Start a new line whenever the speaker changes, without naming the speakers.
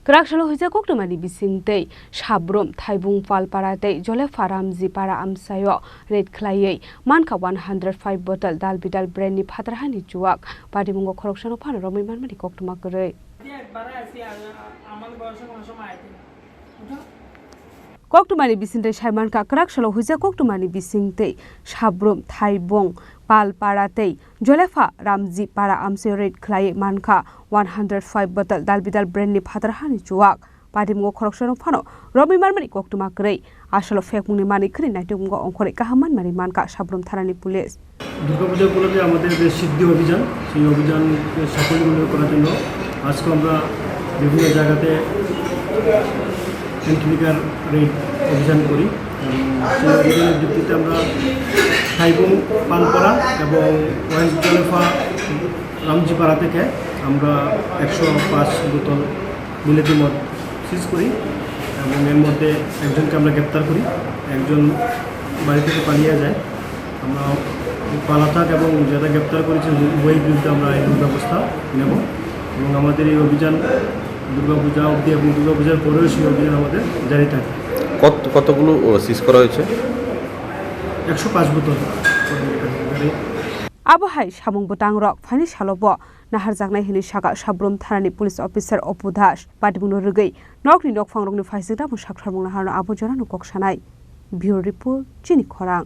Kraksalo Hoijak Koktwmani Bisingtwi Sabroom ThaibungPal para tei Jalepha RamjiPara amchaio rate Khlaiwi Mankha 105 bottle Dalbidal Brandni Phatar Hani Chuwak Patimungo Khoroksa no Phano Romwi Manmani Koktwma Kwrwi Koktwmani Bisingtwi Saimankha Kraksalo Hoijak Koktwmani Bisingtwi Sabroom ThaibungPal para tei Jalepha RamjiPara amchaio rate Khlaiwi Mankha 105 bottle Dalbidal Brandni Phatar Hani Chuwak Patimungo Khoroksa no Phano Romwi Manmani Koktwma Kwrwi Asalo fekmungni mani khri Thaibung অঙ্করে কাহা Manmani Mankha Sabroom থানানি police
Durga Puja উপলক্ষে আমাদের যে সিদ্ধি অভিযান সেই অভিযান সাফল্যমণ্ডিত করার জন্য আজকে আমরা বিভিন্ন জায়গাতে এন্ট্রিকার রেড অভিযান করি সেই অভিযানের ভিত্তিতে আমরা থাইবুং পানপাড়া এবং জালেফা রামজিপাড়া থেকে আমরা 105 বোতল মিলেতি মদ সিজ করি এবং এর মধ্যে একজনকে আমরা গ্রেপ্তার করি একজন বাড়ি থেকে পালিয়ে যায় আমরা পালাতক এবং যারা গ্রেপ্তার করেছে উভয়ের বিরুদ্ধে আমরা আইনি ব্যবস্থা নেব এবং আমাদের এই অভিযান দুর্গাপূজা অবধি এবং দুর্গাপূজার পরেও সেই অভিযান আমাদের জারি থাকে
কতগুলো সিজ করা হয়েছে
105 বোতল
Abohai Sabung Butang Rock Fani Shalobo Nahar Zagnai Hini Shaka Sabroom Tharani Police Officer Opudash Patimungo Rugai Nokni Nok Fangrong ni Faisida Mushak Thabung Nahar Abu Joranu Koksanai Bureau Report Chini Khorang